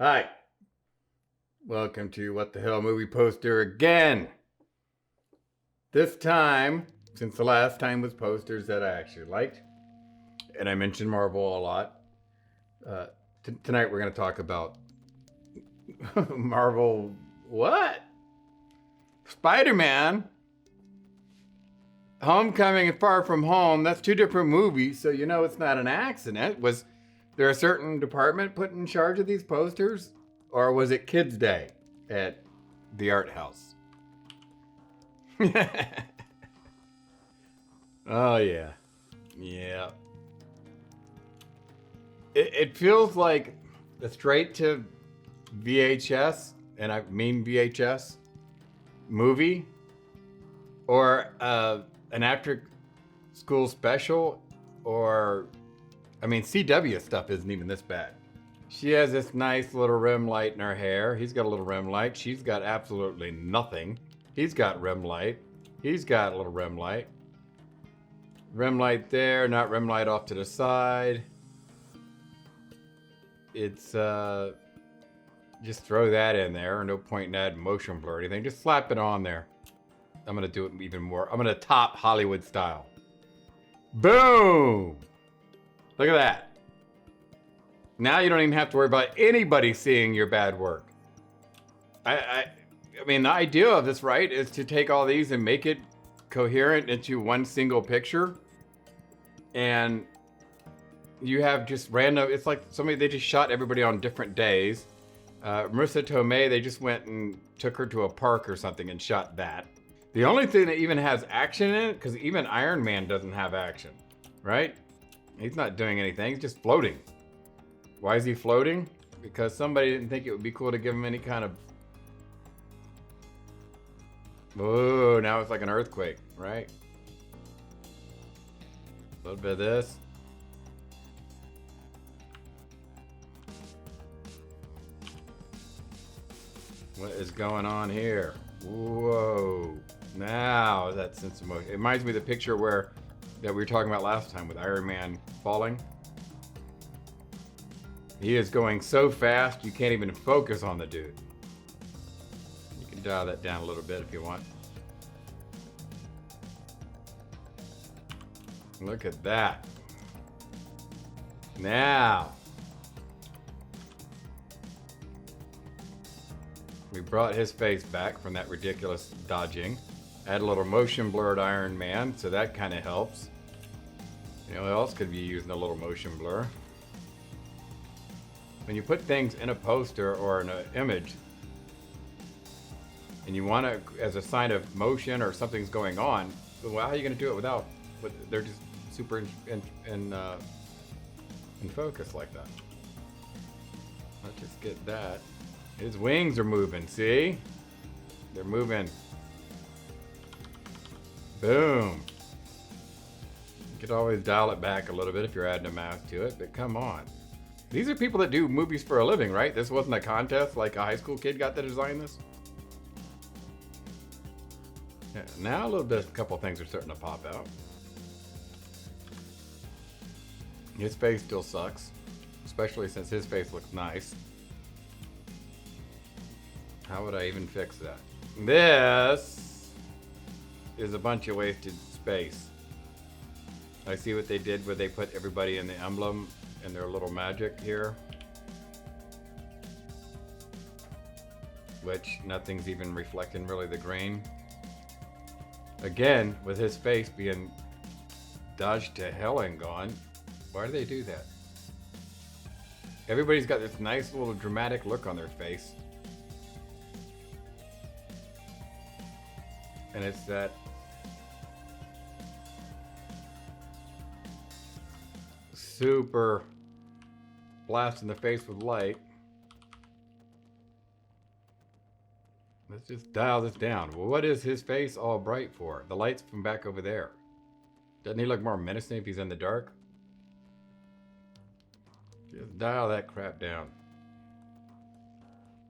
Hi, welcome to What the Hell Movie Poster again. This time, since the last time was posters that I actually liked, and I mentioned Marvel a lot, tonight we're going to talk about Marvel, what? Spider-Man, Homecoming and Far From Home. That's two different movies, so you know it's not an accident. Was there a certain department put in charge of these posters? Or was it Kids Day at the art house? Oh, yeah. Yeah. It feels like a straight to VHS, and I mean VHS, movie, or an after school special, or, I mean, CW stuff isn't even this bad. She has this nice little rim light in her hair. He's got a little rim light. She's got absolutely nothing. He's got rim light. He's got a little rim light. Rim light there, not rim light off to the side. It's, just throw that in there. No point in adding motion blur or anything. Just slap it on there. I'm going to do it even more. I'm going to top Hollywood style. Boom! Look at that. Now you don't even have to worry about anybody seeing your bad work. I mean, the idea of this, right, is to take all these and make it coherent into one single picture. And you have just random, it's like they just shot everybody on different days. Marissa Tomei, they just went and took her to a park or something and shot that. The only thing that even has action in it, because even Iron Man doesn't have action, right? He's not doing anything, he's just floating. Why is he floating? Because somebody didn't think it would be cool to give him any kind of... Oh, now it's like an earthquake, right? A little bit of this. What is going on here? Whoa. Now that sense of motion. It reminds me of the picture that we were talking about last time with Iron Man falling. He is going so fast, you can't even focus on the dude. You can dial that down a little bit if you want. Look at that. Now, we brought his face back from that ridiculous dodging. Add a little motion blurred Iron Man, so that kind of helps. You know what else could be using a little motion blur? When you put things in a poster or in an image, and you want to, as a sign of motion or something's going on, well, how are you going to do it without? They're just super in focus like that. Let's just get that. His wings are moving. See? They're moving. Boom. You could always dial it back a little bit if you're adding a mask to it, but come on. These are people that do movies for a living, right? This wasn't a contest like a high school kid got to design this. Yeah, now a couple things are starting to pop out. His face still sucks, especially since his face looks nice. How would I even fix that? This is a bunch of wasted space. I see what they did where they put everybody in the emblem and their little magic here, which nothing's even reflecting really the grain. Again, with his face being dodged to hell and gone, why do they do that? Everybody's got this nice little dramatic look on their face. And it's that super blast in the face with light. Let's just dial this down. Well, what is his face all bright for? The light's from back over there. Doesn't he look more menacing if he's in the dark? Just dial that crap down.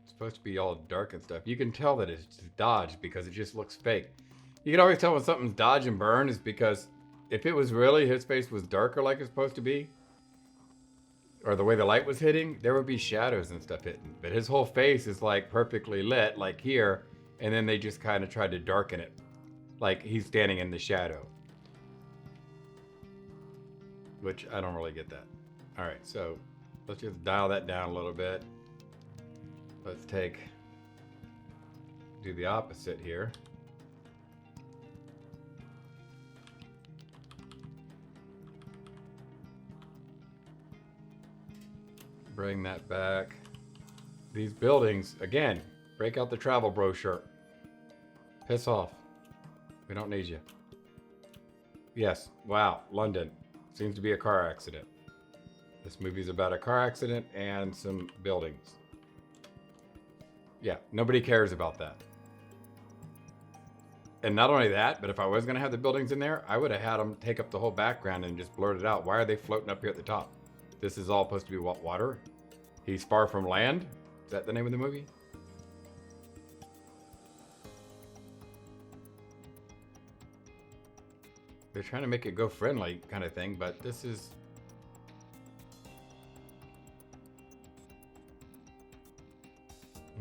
It's supposed to be all dark and stuff. You can tell that it's dodged because it just looks fake. You can always tell when something's dodge and burn is because if it was really, his face was darker like it's supposed to be, or the way the light was hitting, there would be shadows and stuff hitting. But his whole face is like perfectly lit, like here, and then they just kind of tried to darken it, like he's standing in the shadow. Which I don't really get that. All right, so let's just dial that down a little bit. Let's do the opposite here. Bring that back. These buildings, again, break out the travel brochure. Piss off. We don't need you. Yes, wow, London. Seems to be a car accident. This movie's about a car accident and some buildings. Yeah, nobody cares about that. And not only that, but if I was going to have the buildings in there, I would have had them take up the whole background and just blurt it out. Why are they floating up here at the top? This is all supposed to be what, water? He's far from land? Is that the name of the movie? They're trying to make it go friendly kind of thing, but this is...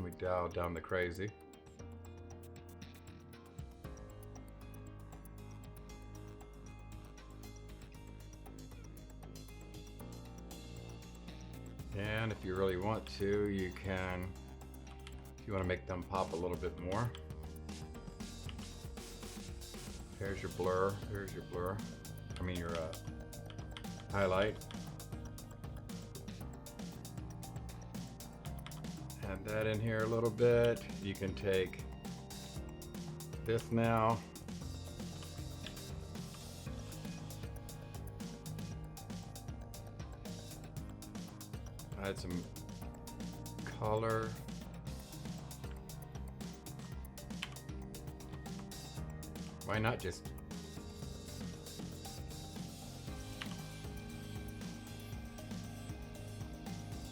We dial down the crazy. And if you really want to, you can, if you want to make them pop a little bit more. There's your blur. There's your blur. I mean your highlight. Add that in here a little bit. You can take this now. Add some color. Why not just...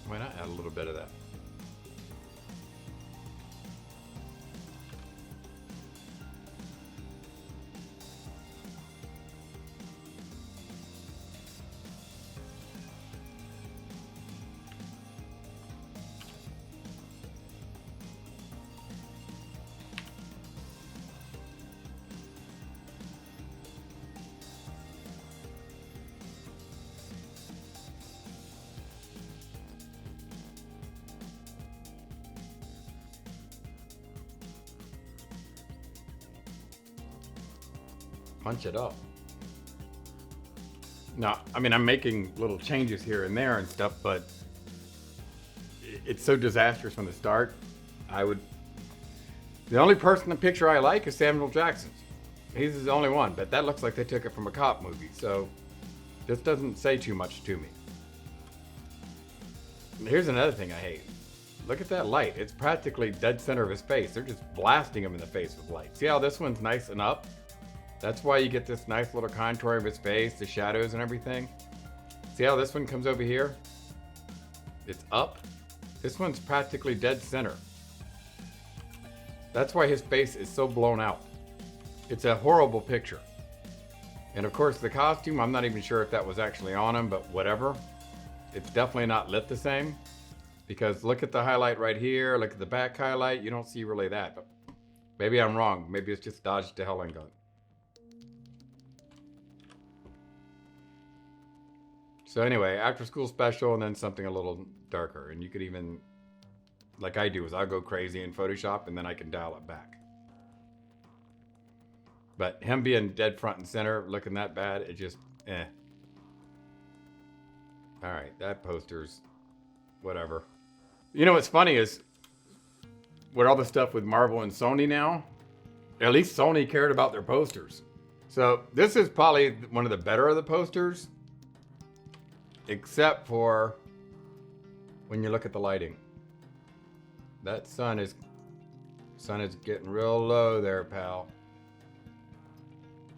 Why not add a little bit of that? Punch it up. No, I mean, I'm making little changes here and there and stuff, but it's so disastrous from the start. The only person in the picture I like is Samuel Jackson's. He's the only one, but that looks like they took it from a cop movie, so this doesn't say too much to me. And here's another thing I hate. Look at that light. It's practically dead center of his face. They're just blasting him in the face with light. See how this one's nice and up? That's why you get this nice little contour of his face, the shadows and everything. See how this one comes over here? It's up. This one's practically dead center. That's why his face is so blown out. It's a horrible picture. And of course the costume, I'm not even sure if that was actually on him, but whatever. It's definitely not lit the same. Because look at the highlight right here, look at the back highlight, you don't see really that. But maybe I'm wrong, maybe it's just dodged to hell and gone. So anyway, after school special and then something a little darker. And you could even, like I do, is I'll go crazy in Photoshop and then I can dial it back. But him being dead front and center, looking that bad, it just, eh. All right, that poster's whatever. You know what's funny is, with all the stuff with Marvel and Sony now, at least Sony cared about their posters. So this is probably one of the better of the posters. Except for when you look at the lighting. That sun is getting real low there, pal.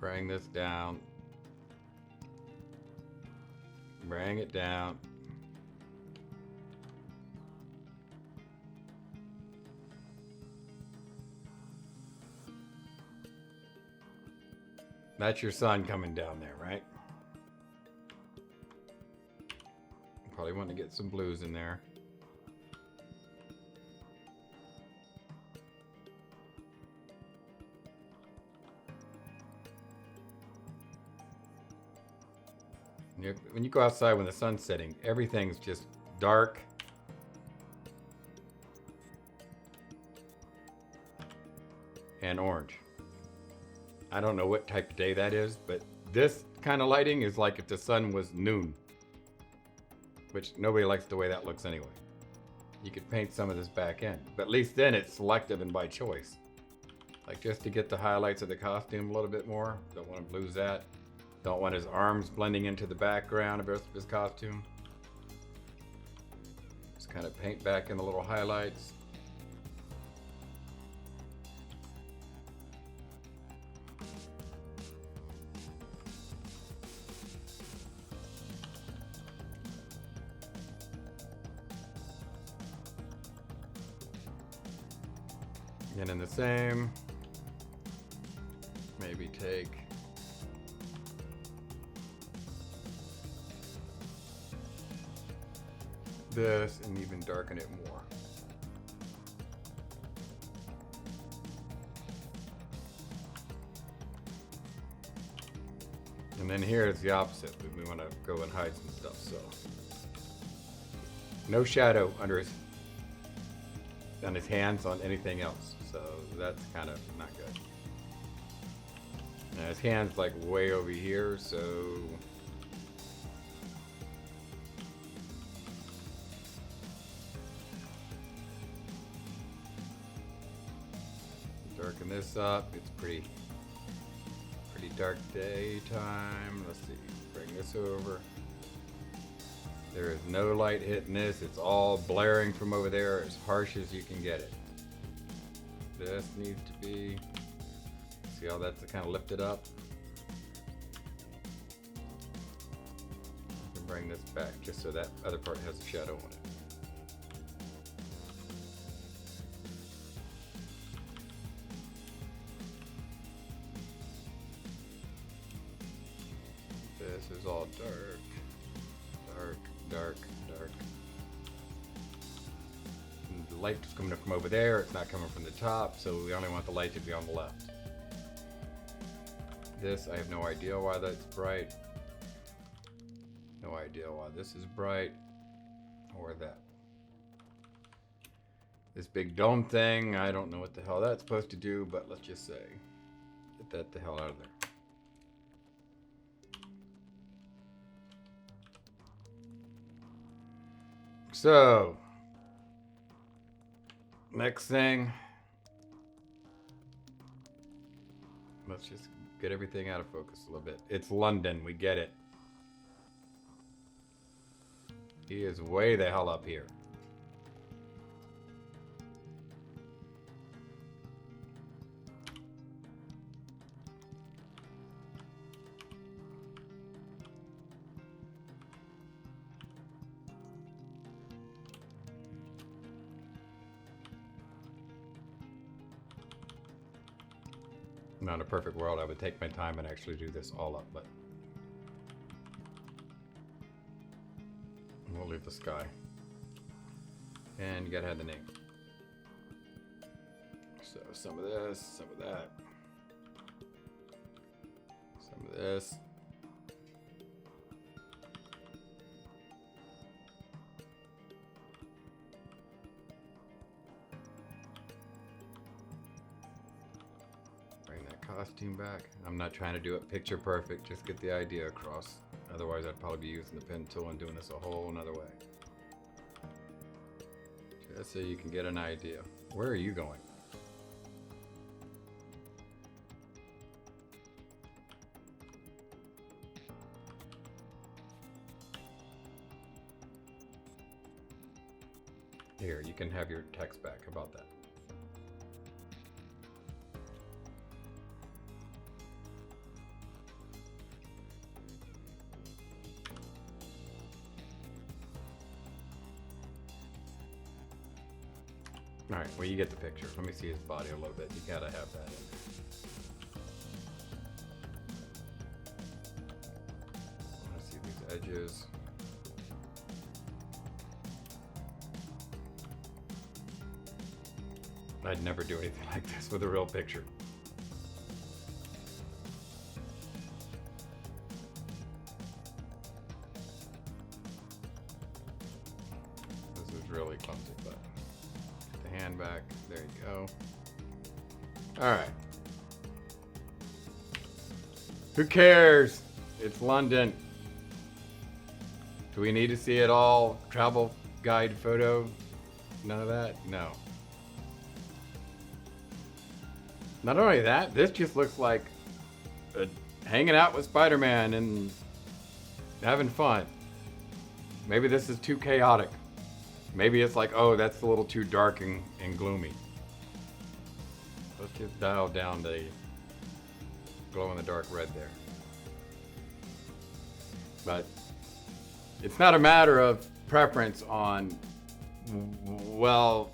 Bring this down. Bring it down. That's your sun coming down there, right? Probably Really want to get some blues in there. When you go outside when the sun's setting, everything's just dark. And orange. I don't know what type of day that is, but this kind of lighting is like if the sun was noon. Which nobody likes the way that looks anyway. You could paint some of this back end, but at least then it's selective and by choice. Like just to get the highlights of the costume a little bit more. Don't want to lose that. Don't want his arms blending into the background of his costume. Just kind of paint back in the little highlights. And in the same, maybe take this and even darken it more. And then here it's the opposite. We want to go and hide some stuff, so no shadow under on his hands on anything else, so that's kind of not good. Now his hand's like way over here, so darken this up. It's pretty dark daytime. Let's see, bring this over. There is no light hitting this. It's all blaring from over there, as harsh as you can get it. This needs to be, see how that's kind of lifted up? I can bring this back just so that other part has a shadow on it. This is all dark. Dark. And the light is coming up from over there. It's not coming from the top, so we only want the light to be on the left. This, I have no idea why that's bright. No idea why this is bright or that. This big dome thing, I don't know what the hell that's supposed to do, but let's just say, get that the hell out of there. So, next thing, let's just get everything out of focus a little bit. It's London, we get it. He is way the hell up here. Not a perfect world, I would take my time and actually do this all up, but we'll leave the sky. And you gotta have the name. So some of this, some of that, some of this. Costume back. I'm not trying to do it picture perfect, just get the idea across. Otherwise I'd probably be using the pen tool and doing this a whole another way. Just so you can get an idea. Where are you going? Here, you can have your text back. How about that? Alright, well you get the picture. Let me see his body a little bit. You gotta have that in there. Let's see these edges. I'd never do anything like this with a real picture. This is really clumsy, but put the hand back. There you go. All right. Who cares? It's London. Do we need to see it all? Travel guide photo? None of that? No. Not only that, this just looks like hanging out with Spider-Man and having fun. Maybe this is too chaotic. Maybe it's like, oh, that's a little too dark and gloomy. Let's just dial down the glow-in-the-dark red there. But it's not a matter of preference on, well,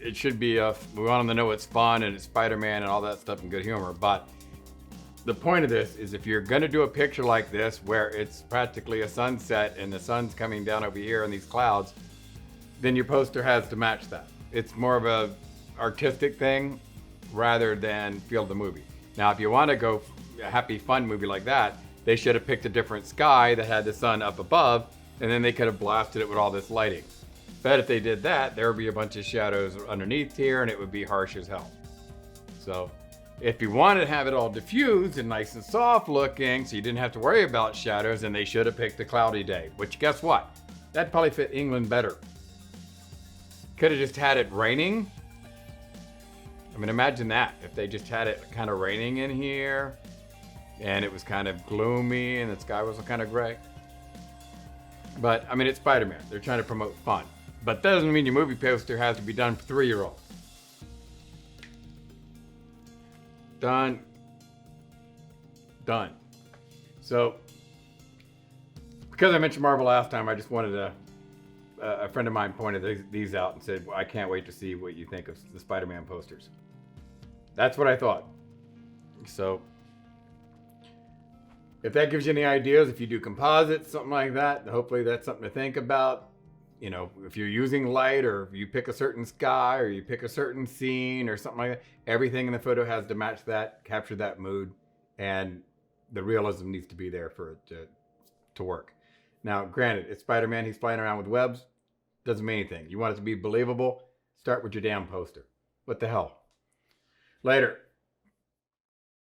it should be we want them to know it's fun and it's Spider-Man and all that stuff and good humor. But the point of this is if you're going to do a picture like this where it's practically a sunset and the sun's coming down over here in these clouds, then your poster has to match that. It's more of a artistic thing rather than feel the movie. Now, if you want to go a happy, fun movie like that, they should have picked a different sky that had the sun up above, and then they could have blasted it with all this lighting. But if they did that, there would be a bunch of shadows underneath here, and it would be harsh as hell. So if you wanted to have it all diffused and nice and soft looking, so you didn't have to worry about shadows, then they should have picked a cloudy day, which guess what? That'd probably fit England better. Could have just had it raining. I mean, imagine that. If they just had it kind of raining in here, and it was kind of gloomy, and the sky was kind of gray. But, I mean, it's Spider-Man. They're trying to promote fun. But that doesn't mean your movie poster has to be done for 3-year-olds. Done. Done. So, because I mentioned Marvel last time, I just wanted to, a friend of mine pointed these out and said, well, I can't wait to see what you think of the Spider-Man posters. That's what I thought. So, if that gives you any ideas, if you do composites, something like that, hopefully that's something to think about. You know, if you're using light or you pick a certain sky or you pick a certain scene or something like that, everything in the photo has to match that, capture that mood, and the realism needs to be there for it to work. Now, granted, it's Spider-Man, he's flying around with webs, doesn't mean anything. You want it to be believable, start with your damn poster. What the hell? Later.